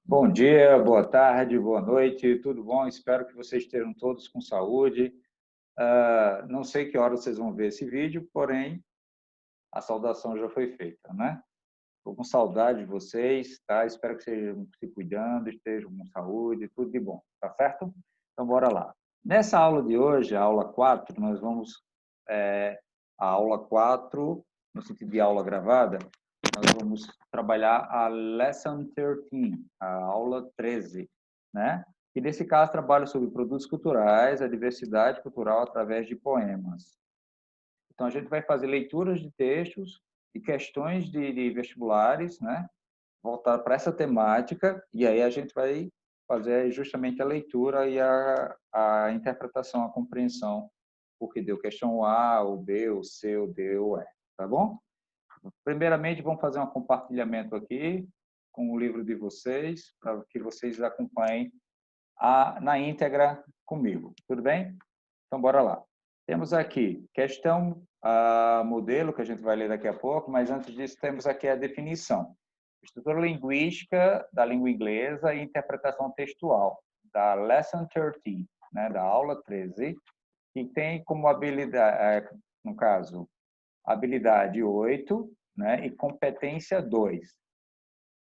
Bom dia, boa tarde, boa noite, tudo bom? Espero que vocês estejam todos com saúde. Não sei que hora vocês vão ver esse vídeo, porém, a saudação já foi feita, né? Estou com saudade de vocês, tá? Espero que estejam se cuidando, estejam com saúde, tudo de bom, tá certo? Então, bora lá. Nessa aula de hoje, a aula 4, nós vamos, a aula 4, no sentido de aula gravada, nós vamos trabalhar a Lesson 13, a aula 13, né? E nesse caso trabalha sobre produtos culturais, a diversidade cultural através de poemas. Então a gente vai fazer leituras de textos e questões de vestibulares, né? Voltar para essa temática e aí a gente vai fazer justamente a leitura e a interpretação, a compreensão, porque deu questão A, o B, o C, o D, o E, tá bom? Primeiramente, vamos fazer um compartilhamento aqui com o livro de vocês, para que vocês acompanhem na íntegra comigo. Tudo bem? Então, bora lá. Temos aqui questão modelo, que a gente vai ler daqui a pouco, mas antes disso, temos aqui a definição. Estrutura linguística da língua inglesa e interpretação textual, da Lesson 13, né, da aula 13, que tem como habilidade, no caso, habilidade 8, né, e competência 2,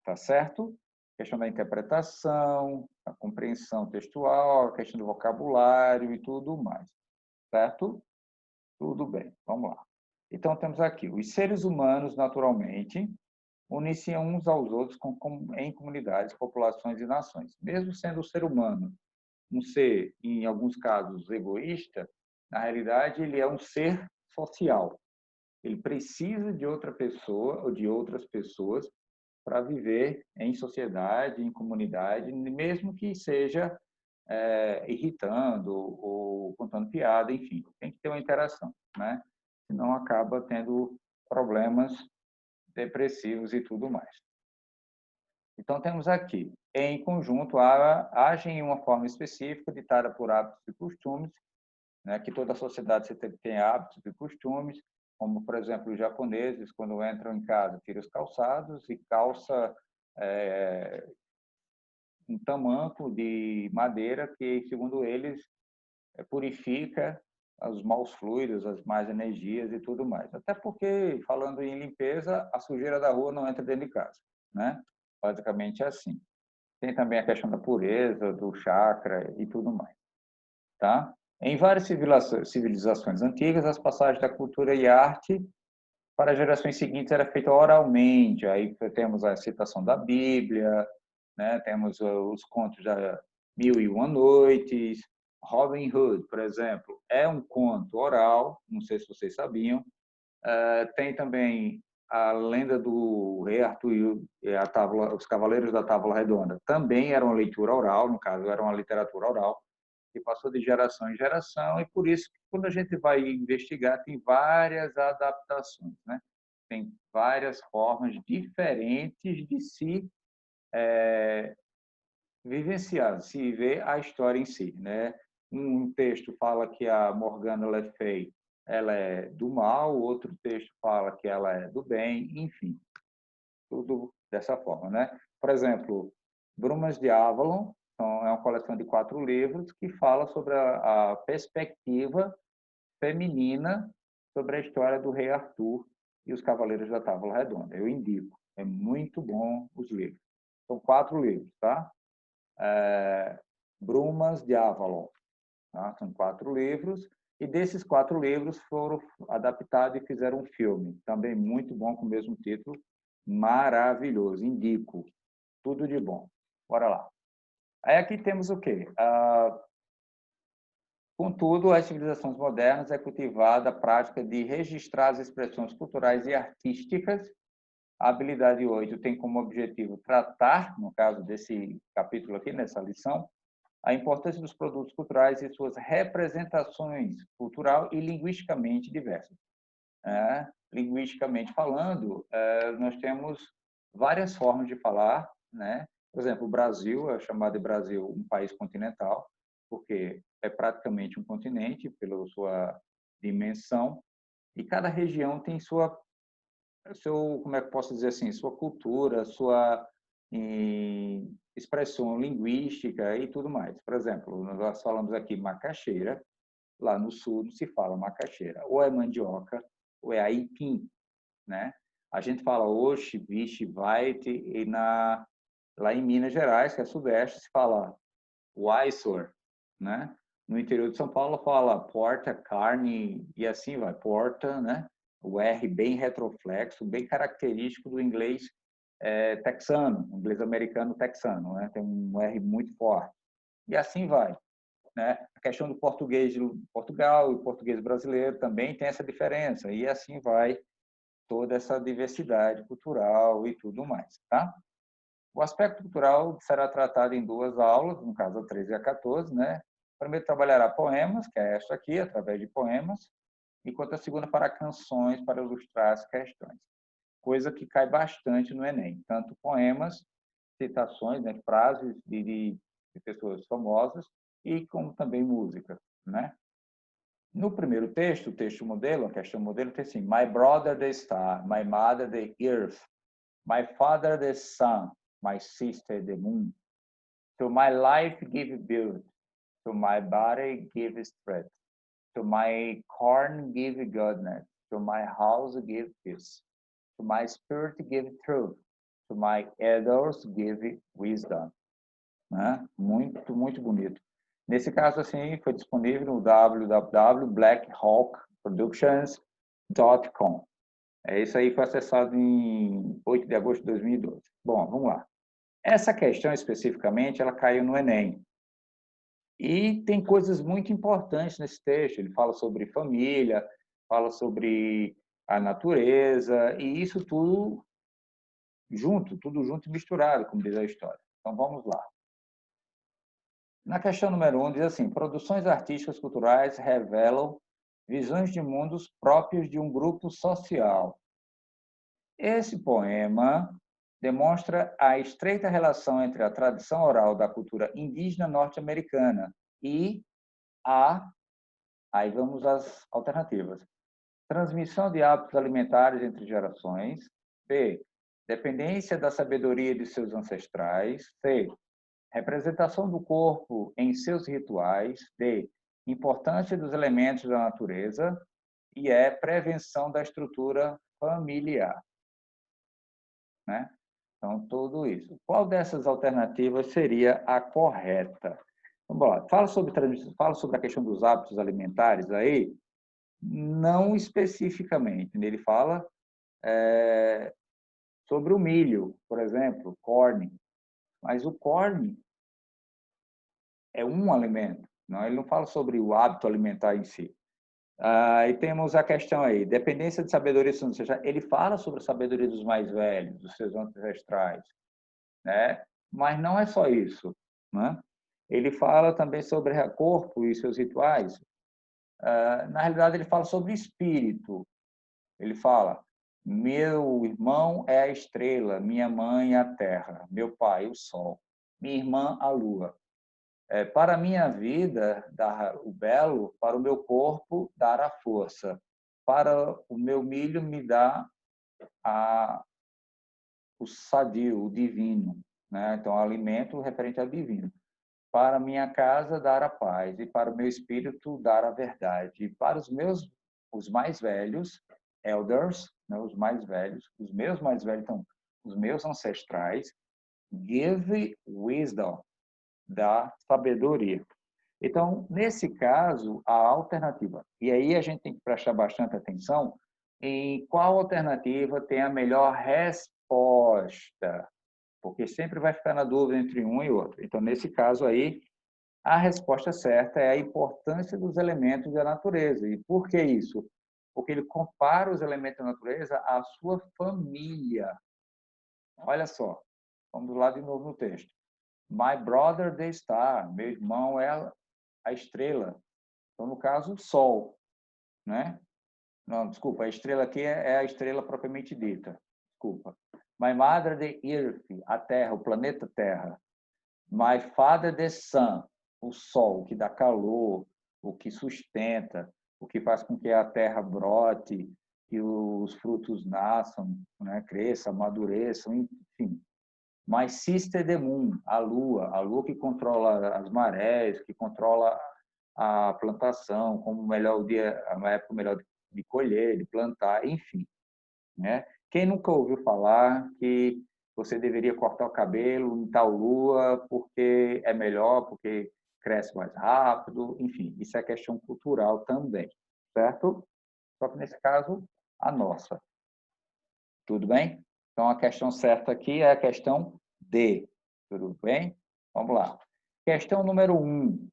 tá certo? Questão da interpretação, a compreensão textual, a questão do vocabulário e tudo mais, certo? Tudo bem, vamos lá. Então, temos aqui, os seres humanos, naturalmente, unem-se uns aos outros em comunidades, populações e nações. Mesmo sendo o ser humano um ser, em alguns casos, egoísta, na realidade, ele é um ser social. Ele precisa de outra pessoa ou de outras pessoas para viver em sociedade, em comunidade, mesmo que seja irritando ou contando piada, enfim, tem que ter uma interação, né? Senão acaba tendo problemas depressivos e tudo mais. Então temos aqui, em conjunto, agem em uma forma específica ditada por hábitos e costumes, né, que toda a sociedade tem hábitos e costumes, como, por exemplo, os japoneses, quando entram em casa, tiram os calçados e calça um tamanco de madeira que, segundo eles, purifica os maus fluidos, as más energias e tudo mais. Até porque, falando em limpeza, a sujeira da rua não entra dentro de casa, né? Basicamente é assim. Tem também a questão da pureza, do chakra e tudo mais, tá? Em várias civilizações antigas, as passagens da cultura e arte para as gerações seguintes era feita oralmente. Aí temos a citação da Bíblia, né? Temos os contos da Mil e Uma Noites. Robin Hood, por exemplo, é um conto oral, não sei se vocês sabiam. Tem também a lenda do Rei Arthur e os Cavaleiros da Távola Redonda. Também era uma leitura oral, no caso, era uma literatura oral, que passou de geração em geração, e por isso que quando a gente vai investigar, tem várias adaptações, né? Tem várias formas diferentes de se vivenciar, se ver a história em si, né? Um texto fala que a Morgana Le Fay ela é do mal, outro texto fala que ela é do bem, enfim, tudo dessa forma, né? Por exemplo, Brumas de Avalon é uma coleção de 4 livros que fala sobre a perspectiva feminina sobre a história do rei Arthur e os Cavaleiros da Távola Redonda. Eu indico, é muito bom os livros. São 4 livros, tá? Brumas de Avalon, tá? São 4 livros, e desses 4 livros foram adaptados e fizeram um filme, também muito bom, com o mesmo título, maravilhoso, indico, tudo de bom. Bora lá. Aí aqui temos o quê? Contudo, as civilizações modernas é cultivada a prática de registrar as expressões culturais e artísticas. A habilidade 8 tem como objetivo tratar, no caso desse capítulo aqui, nessa lição, a importância dos produtos culturais e suas representações cultural e linguisticamente diversas. Linguisticamente falando, nós temos várias formas de falar, né? Por exemplo, o Brasil é chamado de Brasil um país continental, porque é praticamente um continente pela sua dimensão, e cada região tem como é que posso dizer assim, sua cultura, sua expressão linguística e tudo mais. Por exemplo, nós falamos aqui macaxeira, lá no sul não se fala macaxeira, ou é mandioca, ou é aipim, né? A gente fala oxe, vixe, vaite, e lá em Minas Gerais, que é sudeste, se fala Weissor, né? No interior de São Paulo fala porta, carne e assim vai, porta, né? O R bem retroflexo, bem característico do inglês texano, inglês americano texano, né? Tem um R muito forte. E assim vai, né? A questão do português de Portugal e o português brasileiro também tem essa diferença, e assim vai toda essa diversidade cultural e tudo mais, tá? O aspecto cultural será tratado em 2 aulas, no caso a 13 e a 14, né? Primeiro trabalhará poemas, que é esta aqui, através de poemas, enquanto a segunda fará canções para ilustrar as questões. Coisa que cai bastante no Enem, tanto poemas, citações, né, frases de pessoas famosas, e como também música, né? No primeiro texto, o texto modelo, a questão modelo, tem assim: My brother the star, my mother the earth, my father the sun, my sister the moon. To my life give birth, to my body give strength, to my corn give goodness, to my house give peace, to my spirit give truth, to my elders give wisdom. Né? Muito, muito bonito. Nesse caso, assim, foi disponível no www.blackhawkproductions.com. Isso aí foi acessado em 8 de agosto de 2012. Bom, vamos lá. Essa questão, especificamente, ela caiu no Enem. E tem coisas muito importantes nesse texto. Ele fala sobre família, fala sobre a natureza, e isso tudo junto e misturado, como diz a história. Então, vamos lá. Na questão número 1, diz assim: produções artísticas culturais revelam visões de mundos próprios de um grupo social. Esse poema demonstra a estreita relação entre a tradição oral da cultura indígena norte-americana e aí vamos às alternativas: transmissão de hábitos alimentares entre gerações, B, dependência da sabedoria de seus ancestrais, C, representação do corpo em seus rituais, D, importância dos elementos da natureza, e prevenção da estrutura familiar, né? Então, tudo isso. Qual dessas alternativas seria a correta? Vamos lá. Fala sobre a questão dos hábitos alimentares aí, não especificamente. Ele fala sobre o milho, por exemplo, corn. Mas o corn é um alimento, não? Ele não fala sobre o hábito alimentar em si. E temos a questão aí, dependência de sabedoria, ou seja, ele fala sobre a sabedoria dos mais velhos, dos seus ancestrais, né? Mas não é só isso, né? Ele fala também sobre o corpo e seus rituais. Na realidade, ele fala sobre espírito. Ele fala: meu irmão é a estrela, minha mãe é a terra, meu pai o sol, minha irmã a lua. Para a minha vida, dar o belo, para o meu corpo, dar a força. Para o meu milho, me dá o sadio, o divino. Né? Então, alimento referente ao divino. Para a minha casa, dar a paz. E para o meu espírito, dar a verdade. E para os mais velhos, elders, né? Os mais velhos, os meus mais velhos, então, os meus ancestrais, give wisdom, da sabedoria. Então, nesse caso, a alternativa. E aí a gente tem que prestar bastante atenção em qual alternativa tem a melhor resposta, porque sempre vai ficar na dúvida entre um e outro. Então, nesse caso aí, a resposta certa é a importância dos elementos da natureza. E por que isso? Porque ele compara os elementos da natureza à sua família. Olha só, vamos lá de novo no texto. My brother the star, meu irmão é a estrela. Então, no caso, o Sol, né? Não, desculpa, a estrela aqui é a estrela propriamente dita. Desculpa. My mother the earth, a Terra, o planeta Terra. My father the sun, o Sol, o que dá calor, o que sustenta, o que faz com que a terra brote, que os frutos nasçam, né? Cresçam, amadureçam, enfim. My Sister the Moon, a Lua que controla as marés, que controla a plantação, como o melhor dia, a época melhor de colher, de plantar, enfim, né? Quem nunca ouviu falar que você deveria cortar o cabelo em tal lua porque é melhor, porque cresce mais rápido, enfim, isso é questão cultural também, certo? Só que nesse caso, a nossa. Tudo bem? Então, a questão certa aqui é a questão D. Tudo bem? Vamos lá. Questão número 1.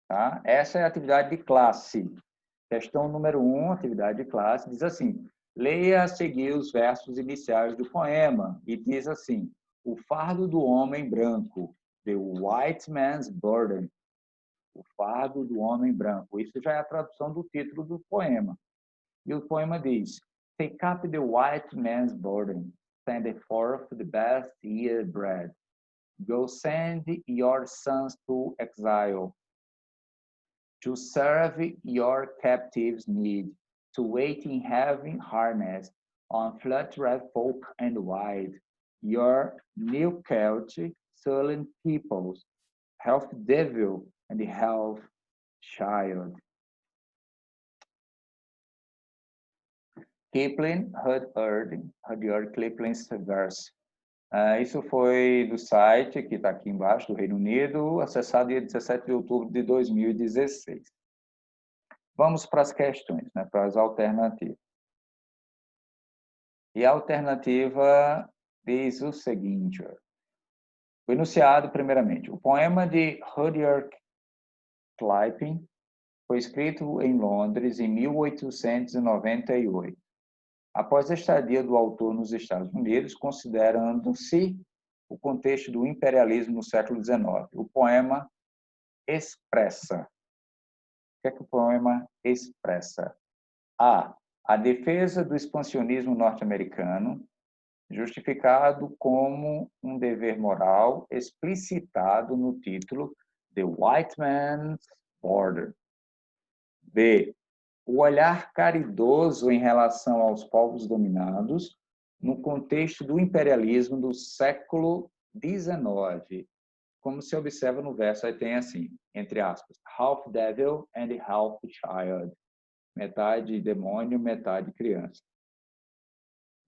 Tá? Essa é a atividade de classe. Questão número 1, atividade de classe, diz assim: leia a seguir os versos iniciais do poema. E diz assim: o fardo do homem branco, the white man's burden. O fardo do homem branco. Isso já é a tradução do título do poema. E o poema diz: take up the white man's burden, send forth the best year bred. Go send your sons to exile, to serve your captives' need, to wait in heaven harness on flat red folk and wide, your new Celtic, sullen peoples, half devil and half child. Kipling, Rudyard Kipling's verse. Isso foi do site, que está aqui embaixo, do Reino Unido, acessado dia 17 de outubro de 2016. Vamos para as questões, né, para as alternativas. E a alternativa diz o seguinte: o enunciado, primeiramente. O poema de Rudyard Kipling foi escrito em Londres em 1898. Após a estadia do autor nos Estados Unidos, considerando-se o contexto do imperialismo no século XIX, o poema expressa. O que é que o poema expressa? A defesa do expansionismo norte-americano, justificado como um dever moral explicitado no título The White Man's Border. B. O olhar caridoso em relação aos povos dominados no contexto do imperialismo do século XIX. Como se observa no verso, aí tem assim, entre aspas, half devil and half child. Metade demônio, metade criança.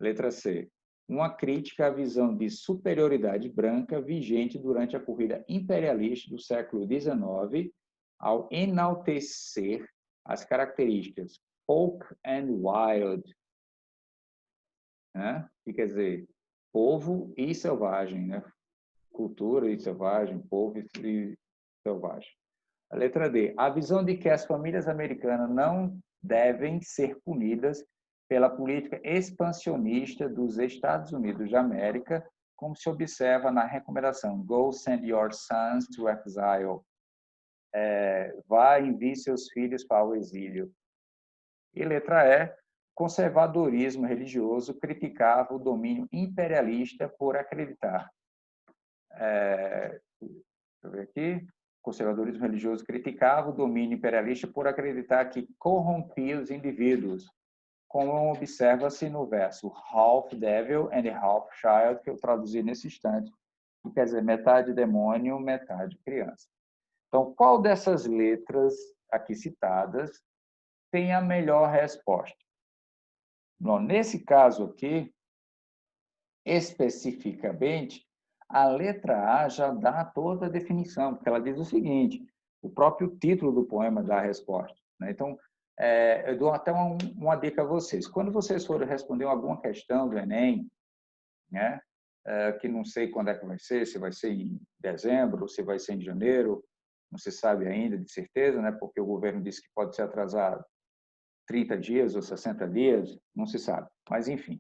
Letra C. Uma crítica à visão de superioridade branca vigente durante a corrida imperialista do século XIX, ao enaltecer as características folk and wild, né? Que quer dizer povo e selvagem, né? Cultura e selvagem, povo e selvagem. A letra D. A visão de que as famílias americanas não devem ser punidas pela política expansionista dos Estados Unidos da América, como se observa na recomendação Go send your sons to exile. Vá envie seus filhos para o exílio. E letra E. Conservadorismo religioso criticava o domínio imperialista por acreditar. Deixa eu ver aqui. Conservadorismo religioso criticava o domínio imperialista por acreditar que corrompia os indivíduos, como observa-se no verso half devil and half child, que eu traduzi nesse instante, que quer dizer metade demônio, metade criança. Então, qual dessas letras aqui citadas tem a melhor resposta? Bom, nesse caso aqui, especificamente, a letra A já dá toda a definição, porque ela diz o seguinte: o próprio título do poema dá a resposta, né? Então, eu dou até uma dica a vocês. Quando vocês forem responder alguma questão do Enem, né, que não sei quando é que vai ser, se vai ser em dezembro, ou se vai ser em janeiro, não se sabe ainda de certeza, né, porque o governo disse que pode ser atrasado 30 dias ou 60 dias, não se sabe. Mas, enfim,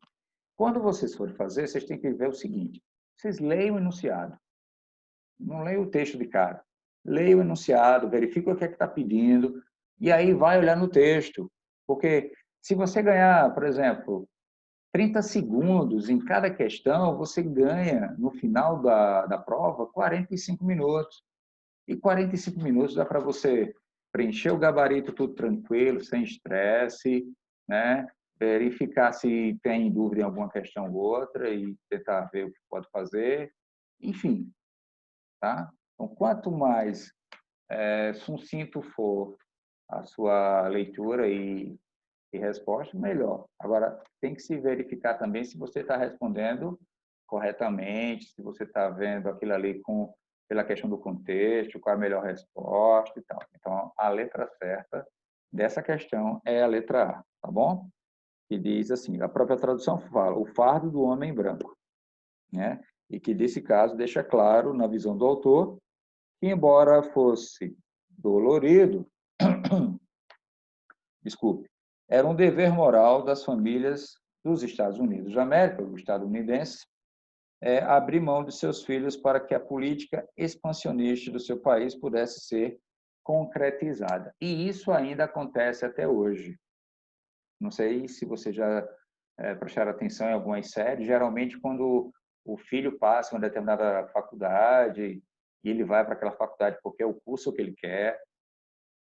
quando vocês forem fazer, vocês têm que ver o seguinte: vocês leiam o enunciado. Não leiam o texto de cara. Leiam o enunciado, verifica o que é que está pedindo, e aí vai olhar no texto. Porque se você ganhar, por exemplo, 30 segundos em cada questão, você ganha, no final da prova, 45 minutos. E 45 minutos dá para você preencher o gabarito tudo tranquilo, sem estresse, né? Verificar se tem dúvida em alguma questão ou outra e tentar ver o que pode fazer. enfim, tá? Então, quanto mais sucinto for a sua leitura e resposta, melhor. Agora, tem que se verificar também se você está respondendo corretamente, se você está vendo aquilo ali pela questão do contexto, qual é a melhor resposta e tal. Então, a letra certa dessa questão é a letra A, tá bom? Que diz assim, a própria tradução fala, o fardo do homem branco, né? E que, nesse caso, deixa claro, na visão do autor, que, embora fosse dolorido, desculpe, era um dever moral das famílias dos Estados Unidos da América, o estadunidense, abrir mão de seus filhos para que a política expansionista do seu país pudesse ser concretizada. E isso ainda acontece até hoje. Não sei se você já prestaram atenção em algumas séries, geralmente quando o filho passa em uma determinada faculdade e ele vai para aquela faculdade porque é o curso que ele quer,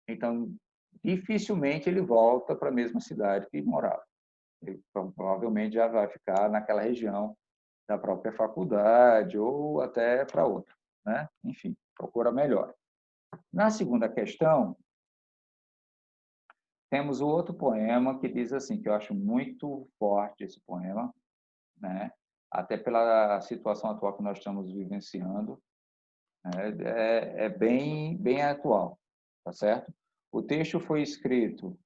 então dificilmente ele volta para a mesma cidade que morava. Ele provavelmente já vai ficar naquela região da própria faculdade ou até para outra, né? Enfim, procura melhor. Na segunda questão, temos o outro poema que diz assim, que eu acho muito forte esse poema, né? Até pela situação atual que nós estamos vivenciando, né? É bem atual, tá certo? O texto foi escrito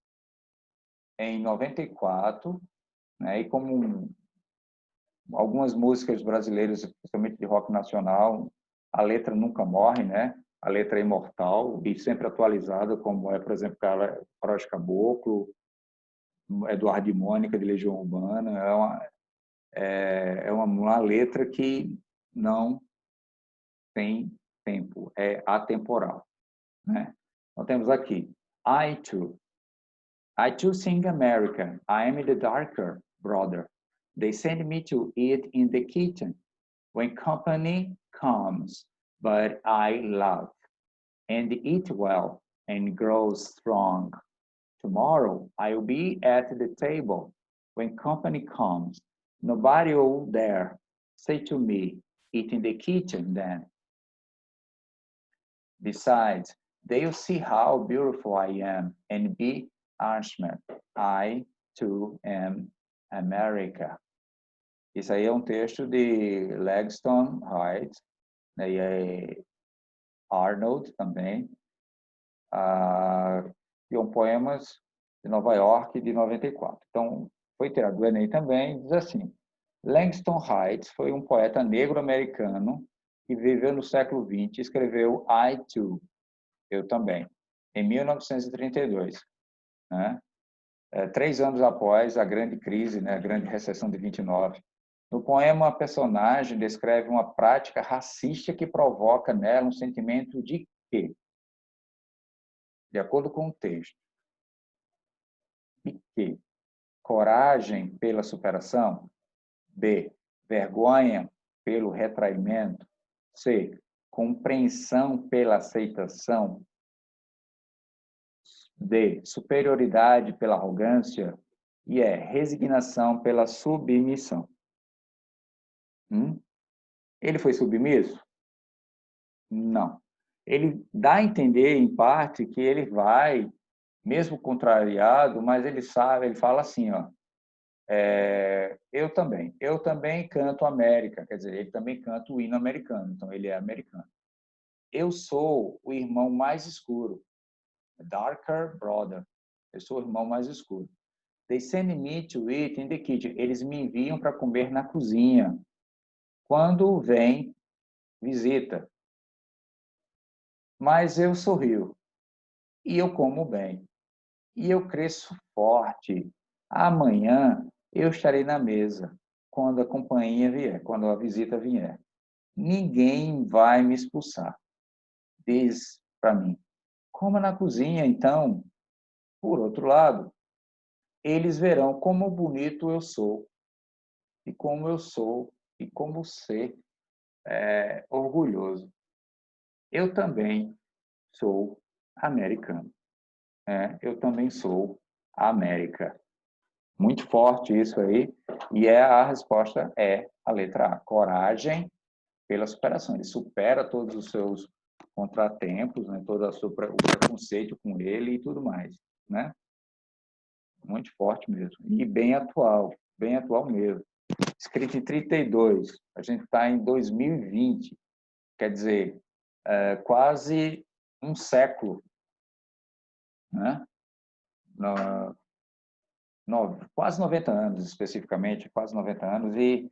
em 94, né? E como algumas músicas brasileiras, principalmente de rock nacional, a letra nunca morre, né? A letra é imortal e sempre atualizada, como é, por exemplo, Carol de Caboclo, Eduardo e Mônica, de Legião Urbana. É uma letra que não tem tempo, é atemporal, né? Então, temos aqui, I too sing American, I am the darker brother. They send me to eat in the kitchen when company comes, but I love and eat well and grow strong. Tomorrow I'll be at the table when company comes. Nobody will dare say to me, eat in the kitchen then. Besides, they'll see how beautiful I am and be ashamed. I too am America. Isso aí é um texto de Langston Hughes, né, e Arnold também, e um poemas de Nova York de 94. Então, foi tirado do Enem também, diz assim, Langston Hughes foi um poeta negro-americano que viveu no século XX e escreveu I Too, eu também, em 1932, né? 3 anos após a grande crise, né, a grande recessão de 29. No poema, a personagem descreve uma prática racista que provoca nela um sentimento de quê? De acordo com o texto. De quê? Coragem pela superação? B. Vergonha pelo retraimento? C. Compreensão pela aceitação? D. Superioridade pela arrogância? E resignação pela submissão. Ele foi submisso? Não. Ele dá a entender, em parte, que ele vai, mesmo contrariado, mas ele sabe, ele fala assim, ó, eu também canto América, quer dizer, ele também canta o hino americano, então ele é americano. Eu sou o irmão mais escuro, darker brother, eu sou o irmão mais escuro. They send me to eat in the kitchen, eles me enviam para comer na cozinha. Quando vem visita, mas eu sorrio e eu como bem e eu cresço forte. Amanhã eu estarei na mesa quando a companhia vier, quando a visita vier. Ninguém vai me expulsar. Diz para mim. Coma na cozinha, então. Por outro lado, eles verão como bonito eu sou e como eu sou e como ser orgulhoso. Eu também sou americano. Eu também sou América. Muito forte isso aí. E a resposta é a letra A. Coragem pela superação. Ele supera todos os seus contratempos, né? Todo o preconceito com ele e tudo mais, né? Muito forte mesmo. E bem atual mesmo. Escrito em 32, a gente está em 2020, quer dizer, quase um século, né? Quase 90 anos, especificamente, quase 90 anos, e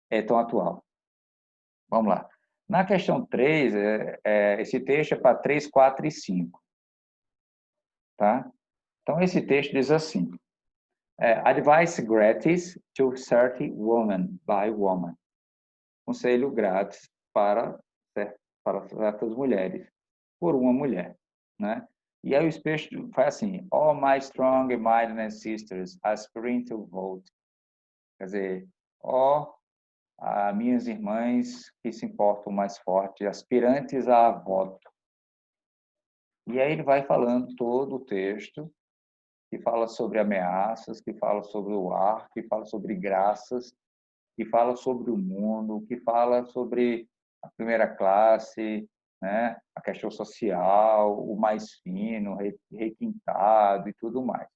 é tão atual. Vamos lá. Na questão 3, esse texto é para 3, 4 e 5. Tá? Então, esse texto diz assim: Advice gratis to 30 women by woman. Conselho grátis para certas mulheres, por uma mulher. Né? E aí o texto faz assim: All my strong-minded sisters aspiring to vote. Quer dizer, minhas irmãs que se importam mais forte, aspirantes a voto. E aí ele vai falando todo o texto, que fala sobre ameaças, que fala sobre o ar, que fala sobre graças, que fala sobre o mundo, que fala sobre a primeira classe, né? A questão social, o mais fino, requintado e tudo mais.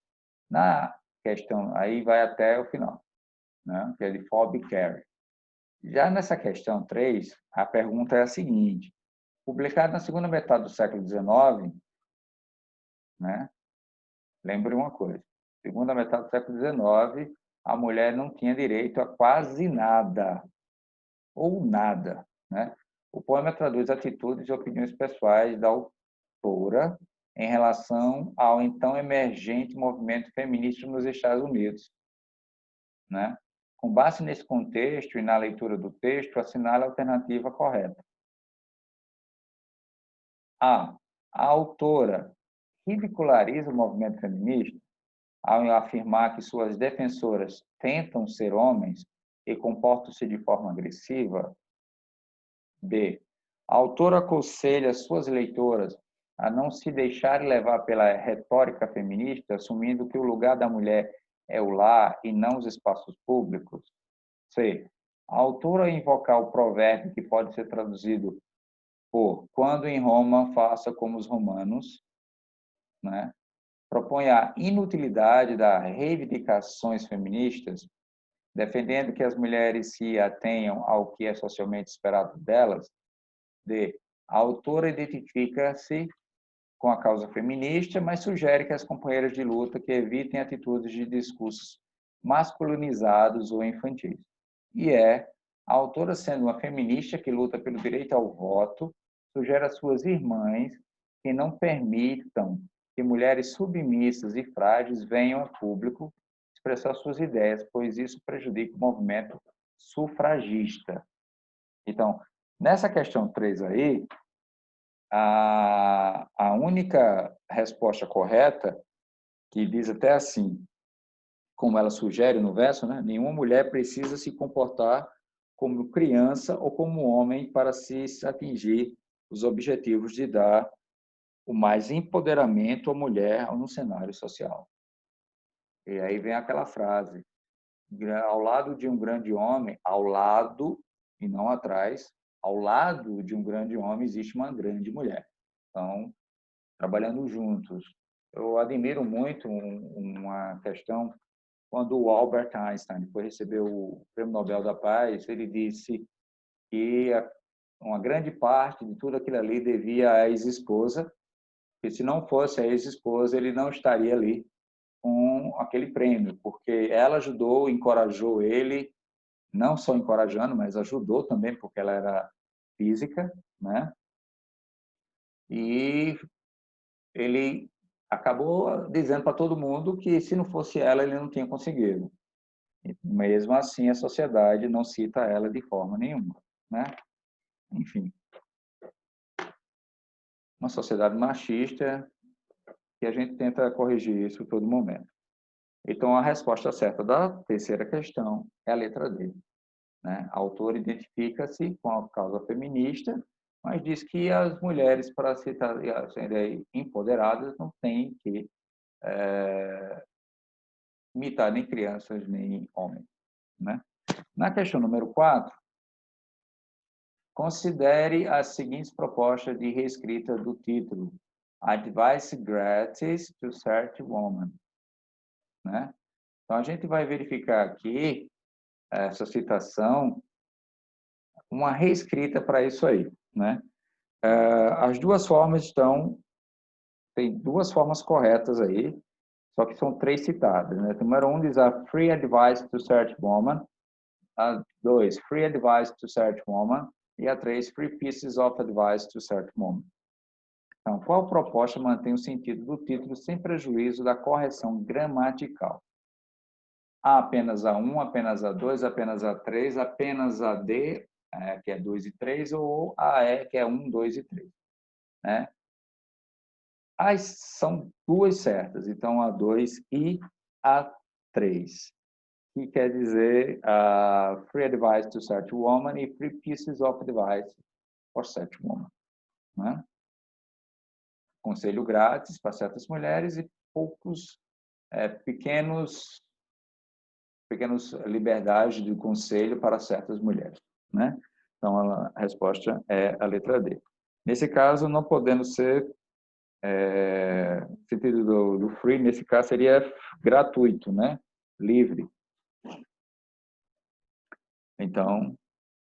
Na questão, aí vai até o final, né? Que é de Fob Carey. Já nessa questão 3, a pergunta é a seguinte: publicado na segunda metade do século XIX, né? Lembre uma coisa: segunda metade do século XIX, a mulher não tinha direito a quase nada, ou nada, né? O poema traduz atitudes e opiniões pessoais da autora em relação ao então emergente movimento feminista nos Estados Unidos, né? Com base nesse contexto e na leitura do texto, assinale a alternativa correta. A autora ridiculariza o movimento feminista ao afirmar que suas defensoras tentam ser homens e comportam-se de forma agressiva. B. A autora aconselha suas leitoras a não se deixarem levar pela retórica feminista, assumindo que o lugar da mulher é o lar e não os espaços públicos. C. A autora invocar o provérbio que pode ser traduzido por quando em Roma, faça como os romanos, né? Propõe a inutilidade das reivindicações feministas, defendendo que as mulheres se atenham ao que é socialmente esperado delas. D. A autora identifica-se com a causa feminista, mas sugere que as companheiras de luta que evitem atitudes de discursos masculinizados ou infantis. E a autora, sendo uma feminista que luta pelo direito ao voto, sugere às suas irmãs que não permitam que mulheres submissas e frágeis venham a público expressar suas ideias, pois isso prejudica o movimento sufragista. Então, nessa questão 3 aí, a única resposta correta, que diz até assim, como ela sugere no verso, né? Nenhuma mulher precisa se comportar como criança ou como homem para se atingir os objetivos de dar o mais empoderamento à mulher no cenário social. E aí vem aquela frase: ao lado de um grande homem, ao lado e não atrás, ao lado de um grande homem existe uma grande mulher. Então, trabalhando juntos. Eu admiro muito uma questão quando o Albert Einstein foi receber o Prêmio Nobel da Paz, ele disse que uma grande parte de tudo aquilo ali devia à ex-esposa, que se não fosse a ex-esposa, ele não estaria ali com aquele prêmio, porque ela ajudou, encorajou ele, não só encorajando, mas ajudou também, porque ela era física, né? E ele acabou dizendo para todo mundo que se não fosse ela, ele não tinha conseguido. E, mesmo assim, a sociedade não cita ela de forma nenhuma, né? Enfim, uma sociedade machista que a gente tenta corrigir isso a todo momento. Então, a resposta certa da terceira questão é a letra D. Né? A autora identifica-se com a causa feminista, mas diz que as mulheres, para serem empoderadas, não têm que imitar nem crianças nem homens. Né? Na questão número 4, Considere as seguintes propostas de reescrita do título. Advice grátis to search woman. Né? Então, a gente vai verificar aqui, essa citação, uma reescrita para isso aí. Né? As duas formas tem duas formas corretas aí, só que são três citadas. Né? Número 1 diz a free advice to search woman. A 2, free advice to search woman. E a 3, free pieces of advice to search woman. Então, qual proposta mantém o sentido do título sem prejuízo da correção gramatical? A apenas a 1, apenas a 2, apenas a 3, apenas a D, que é 2 e 3, ou a E, que é 1, 2 e 3. Né? São duas certas, então a 2 e a 3. Que quer dizer free advice to search woman e free pieces of advice for search woman. Né? Conselho grátis para certas mulheres e poucos pequenas liberdades de conselho para certas mulheres. Né? Então, a resposta é a letra D. Nesse caso, não podendo ser sentido do free, nesse caso seria gratuito, né? Livre. Então,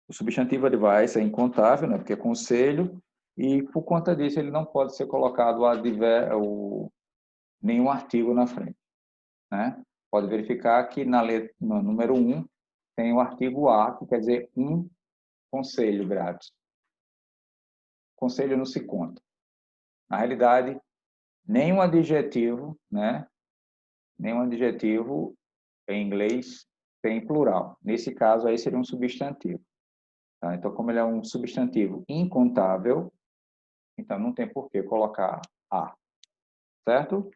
o substantivo advice é incontável, né? Porque é conselho, e por conta disso ele não pode ser colocado nenhum artigo na frente. Né? Pode verificar que no número 1 tem o artigo A, que quer dizer um conselho grátis. Conselho não se conta. Na realidade, nenhum adjetivo, né? Nenhum adjetivo em inglês tem plural. Nesse caso aí seria um substantivo. Tá? Então, como ele é um substantivo incontável, então não tem por que colocar A. Certo?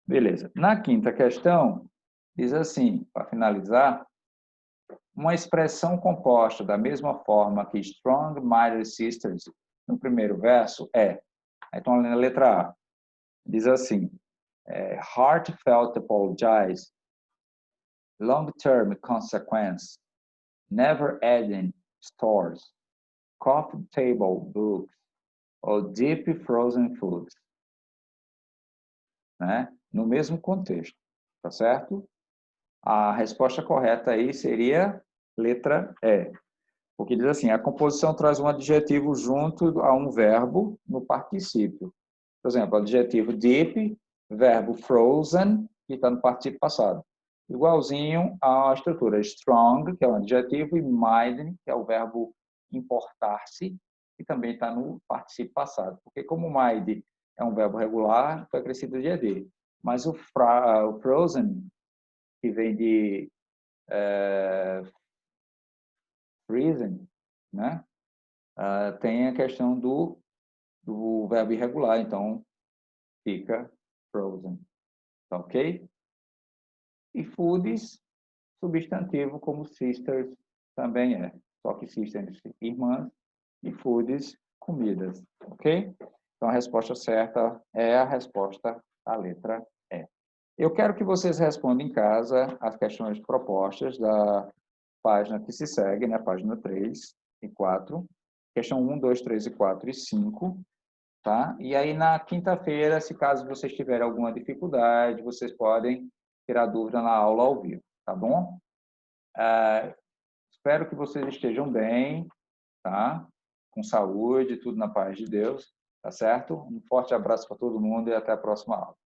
Beleza. Na quinta questão, diz assim, para finalizar, uma expressão composta da mesma forma que strong-minded sisters no primeiro verso então na letra A, diz assim, heartfelt apologize, long-term consequence, never-ending stores, coffee table books, ou deep frozen foods. Né? No mesmo contexto, tá certo? A resposta correta aí seria letra E. Porque diz assim, a composição traz um adjetivo junto a um verbo no particípio. Por exemplo, adjetivo deep, verbo frozen, que está no particípio passado. Igualzinho à estrutura strong, que é um adjetivo, e minded, que é o verbo importar-se, que também está no particípio passado. Porque como mind é um verbo regular, foi acrescido de ed. Mas o frozen, que vem de freezing, né? Tem a questão do verbo irregular, então fica frozen. Tá ok? E foods, substantivo, como sisters também é. Só que sisters, irmãs, e foods, comidas. Ok? Então, a resposta certa é a resposta da letra E. Eu quero que vocês respondam em casa as questões propostas da página que se segue, né? Página 3 e 4. Questão 1, 2, 3 e 4 e 5. Tá? E aí, na quinta-feira, se caso vocês tiverem alguma dificuldade, vocês podem tirar dúvida na aula ao vivo, tá bom? Espero que vocês estejam bem, tá? Com saúde, tudo na paz de Deus, tá certo? Um forte abraço para todo mundo e até a próxima aula.